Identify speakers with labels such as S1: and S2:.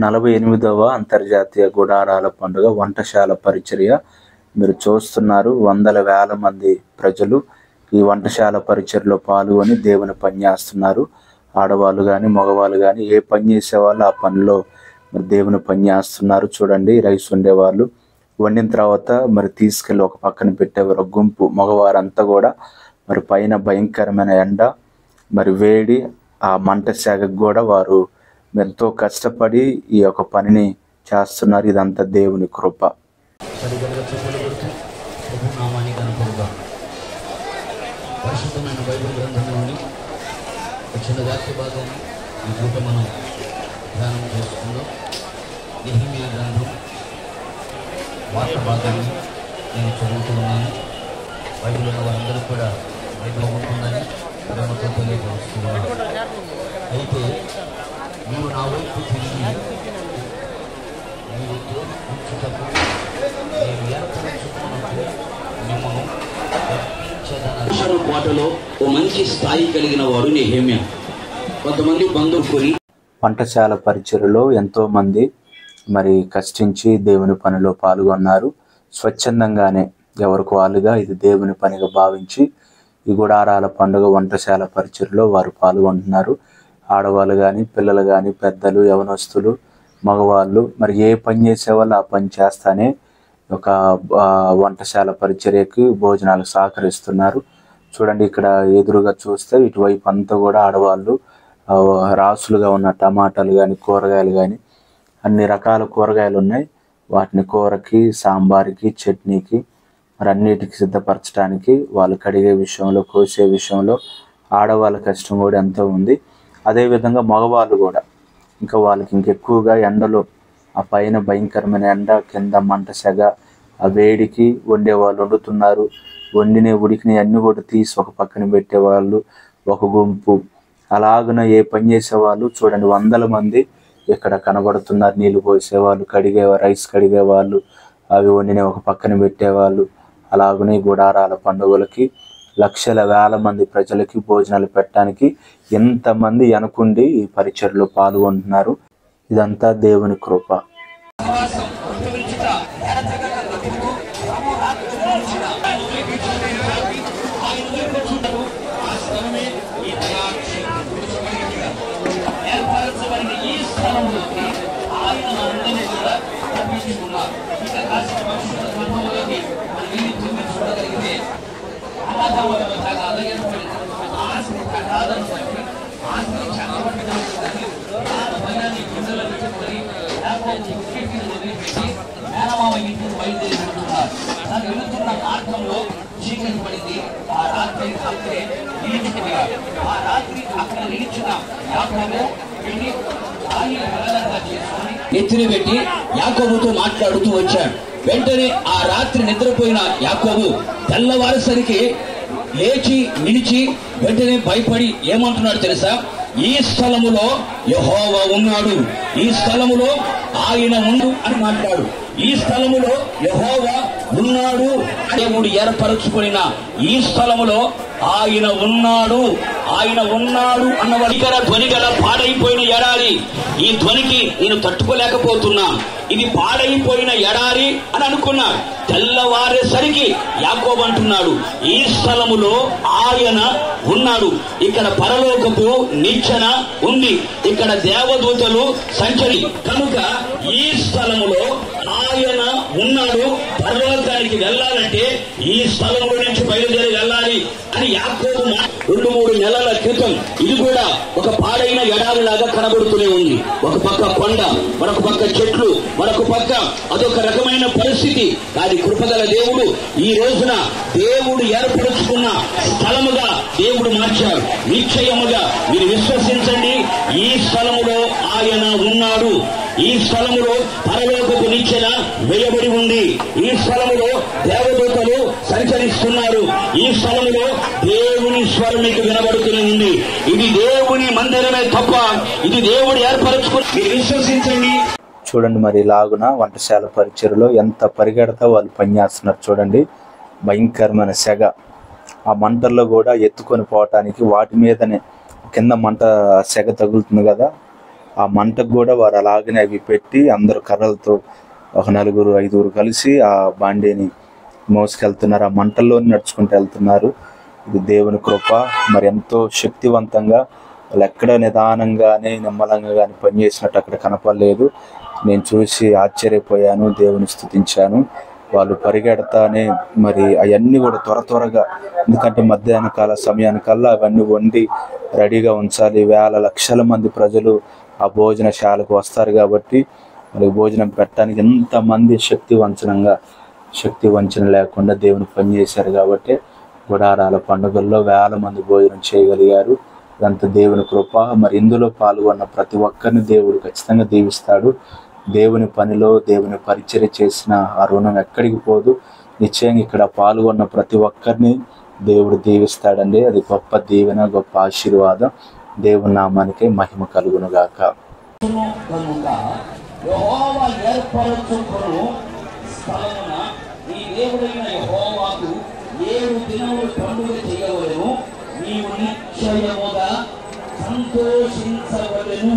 S1: 48వ అంతర్జాతీయ గుడారాల పండుగ వంటశాల పరిచర్య మీరు చూస్తున్నారు. వందల వేల మంది ప్రజలు ఈ వంటశాల పరిచర్యలో పాల్గొని దేవుని పని చేస్తున్నారు. ఆడవాళ్ళు కానీ మగవాళ్ళు కానీ ఏ పని చేసేవాళ్ళు ఆ పనిలో మరి దేవుని పని చేస్తున్నారు. చూడండి, రైస్ ఉండేవాళ్ళు వండిన తర్వాత మరి తీసుకెళ్ళి ఒక పక్కన పెట్టేవారు. ఒక గుంపు మగవారంతా కూడా మరి పైన భయంకరమైన ఎండ మరి వేడి, ఆ మంట శాఖకు కూడా వారు ఎంతో కష్టపడి ఈ యొక్క పనిని చేస్తున్నారు. ఇదంతా దేవుని కృప.
S2: పరిశుద్ధమైన బైబిల్ గ్రంథంలోని చిన్న వాక్య భాగాన్ని ఈ పూట మనం ధ్యానం చేసుకుందాం. నెహెమ్యా గ్రంథం వాక్య భాగాన్ని నేను చదువుతున్నాను. బైబిల్ ఉన్న వారందరూ కూడా బైబిల్ ఉంటుందని ప్రేమతో తెలియపరుస్తున్నాను. అయితే నీవు నా వైపు తిరిగి నీవు ఉంచుటకు నేను ఏర్పరచుకున్నట్టు మిమ్మల్ని కోటలో ఓ మంచి స్థాయి కలిగిన వాడు నెహెమ్యా. కొంతమంది బంధువులు
S1: వంటశాల పరిచర్యలో ఎంతో మంది మరి కష్టించి దేవుని పనిలో పాల్గొన్నారు. స్వచ్ఛందంగానే ఎవరికి వాళ్ళుగా ఇది దేవుని పనిగా భావించి ఈ గుడారాల పండుగ వంటశాల పరిచర్యలో వారు పాల్గొంటున్నారు. ఆడవాళ్ళు కానీ పిల్లలు కానీ పెద్దలు యవనస్తులు మగవాళ్ళు మరి ఏ పని చేసేవాళ్ళు ఆ పని చేస్తానే ఒక వంటశాల పరిచర్యకి భోజనాలు సహకరిస్తున్నారు. చూడండి, ఇక్కడ ఎదురుగా చూస్తే ఇటువైపు అంతా కూడా ఆడవాళ్ళు రాసులుగా ఉన్న టమాటాలు కానీ కూరగాయలు కానీ అన్ని రకాల కూరగాయలు ఉన్నాయి. వాటిని కూరకి, సాంబార్కి, చట్నీకి మరి అన్నిటికి సిద్ధపరచడానికి వాళ్ళు కడిగే విషయంలో, కోసే విషయంలో ఆడవాళ్ళ కష్టం కూడా ఎంతో ఉంది. అదేవిధంగా మగవాళ్ళు కూడా ఇంకా వాళ్ళకి ఇంకెక్కువగా ఎండలో ఆ పైన భయంకరమైన ఎండ, కింద మంట సెగ, ఆ వేడికి వండేవాళ్ళు వండుతున్నారు. వండిన ఉడికినవి అన్నీ కూడా తీసి ఒక పక్కన పెట్టేవాళ్ళు ఒక గుంపు. అలాగున ఏ పని చేసేవాళ్ళు చూడండి, వందల మంది ఇక్కడ కనబడుతున్నారు. నీళ్ళు పోసేవాళ్ళు, రైస్ కడిగేవాళ్ళు, అవి వండిన ఒక పక్కన పెట్టేవాళ్ళు. అలాగనే గుడారాల పండుగలకి లక్షల వేల మంది ప్రజలకి భోజనాలు పెట్టడానికి ఎంతమంది అనుకుండి ఈ పరిచర్లో పాల్గొంటున్నారు. ఇదంతా దేవుని కృప.
S2: మార్గంలో చీకటి పడింది. ఆ రాత్రి అక్కడ నిలిచిన ఎత్తిని పెట్టి యాకోబుతో మాట్లాడుతూ వచ్చాడు. వెంటనే ఆ రాత్రి నిద్రపోయిన యాకోబు తెల్లవారేసరికి లేచి నిలిచి వెంటనే భయపడి ఏమంటున్నాడు తెలుసా? ఈ స్థలములో యెహోవా ఉన్నాడు, ఈ స్థలములో ఆయన ఉండు అని మాట్లాడు. ఈ స్థలములో యెహోవా ఉన్నాడు, దేవుడు ఏర్పరచుకున్న ఈ స్థలములో ఆయన ఉన్నాడు, ఆయన ఉన్నాడు అన్నవాడు. ధ్వని గల పాడైపోయిన ఎడారి, ఈ ధ్వనికి నేను తట్టుకోలేకపోతున్నా, ఇది పాడైపోయిన ఎడారి అని అనుకున్నా. తెల్లవారేసరికి యాకోబు అంటున్నాడు, ఈ స్థలములో ఆయన ఉన్నాడు. ఇక్కడ పరలోకపు నిచ్చెన ఉంది, ఇక్కడ దేవదూతలు సంచరి, కనుక ఈ స్థలములో ఆయన ఉన్నాడు. పరలోకానికి వెళ్ళాలంటే ఈ స్థలంలో నుంచి బయలుదేరి వెళ్ళాలి అని యాకోబు 2-3 నెలల క్రితం ఇది కూడా ఒక పాడైన ఎడారి లాగా కనబడుతూనే ఉంది. ఒక పక్క కొండ, మరొక పక్క చెట్లు, మరొక పక్క అదొక రకమైన పరిస్థితి. దాని కృపగల దేవుడు ఈ రోజున దేవుడు ఏర్పరుచుకున్న స్థలముగా దేవుడు మార్చాడు. నిశ్చయముగా మీరు విశ్వసించండి, ఈ స్థలములో ఆయన ఉన్నాడు. ఈ స్థలములో పరలోకపు నిచ్చెన వేయబడి ఉంది. ఈ స్థలములో దేవదూతలు సంచరిస్తున్నారు. ఈ స్థలములో దేవుని స్వరం మీకు వినబడుతూనే ఉంది. ఇది దేవుని మందిరమే తప్ప ఇది దేవుడు ఏర్పరచుకుని మీరు విశ్వసించండి.
S1: చూడండి, మరి ఇలాగున వంటశాల పరిచర్లో ఎంత పరిగెడతా వాళ్ళు పనిచేస్తున్నారు. చూడండి, భయంకరమైన సెగ, ఆ మంటల్లో కూడా ఎత్తుకొని పోవటానికి వాటి మీదనే కింద మంట సెగ తగులుతుంది కదా, ఆ మంటకు కూడా వారు అలాగనే అవి పెట్టి అందరు కర్రలతో ఒక 4-5 కలిసి ఆ బాండీని మోసుకెళ్తున్నారు. ఆ మంటల్లో నడుచుకుంటూ వెళ్తున్నారు. ఇది దేవుని కృప. మరి ఎంతో శక్తివంతంగా వాళ్ళు ఎక్కడ నిదానంగానే నిమ్మలంగా కానీ పనిచేసినట్టు అక్కడ కనపడలేదు. నేను చూసి ఆశ్చర్యపోయాను, దేవుని స్తుతించాను. వాళ్ళు పరిగెడతానే మరి అవన్నీ కూడా త్వరగా, ఎందుకంటే మధ్యాహ్న కాల సమయానికల్లా అవన్నీ వండి రెడీగా ఉంచాలి. వేల లక్షల మంది ప్రజలు ఆ భోజనశాలకు వస్తారు కాబట్టి మరి భోజనం పెట్టడానికి ఎంతమంది శక్తి వంచన లేకుండా దేవుని పని చేశారు కాబట్టి గుడారాల పండుగల్లో వేల మంది భోజనం చేయగలిగారు. ఇదంతా దేవుని కృప. మరి ఇందులో పాల్గొన్న ప్రతి ఒక్కరిని దేవుడు ఖచ్చితంగా దీవిస్తాడు. దేవుని పనిలో దేవుని పరిచర్య చేసిన ఆ రుణం ఎక్కడికి పోదు. నిశ్చయంగా ఇక్కడ పాల్గొన్న ప్రతి ఒక్కరిని దేవుడు దీవిస్తాడండి. అది గొప్ప దీవెన, గొప్ప ఆశీర్వాదం. దేవుని నామానికి మహిమ కలుగును గాక.
S2: యెహోవా ఏర్పరచుకొను స్థలమున నీ దేవుడైన యెహోవాకు 7 దినములు పండుగ చేయవలెను. నీవు నిశ్చయముగా సంతోషించవలెను.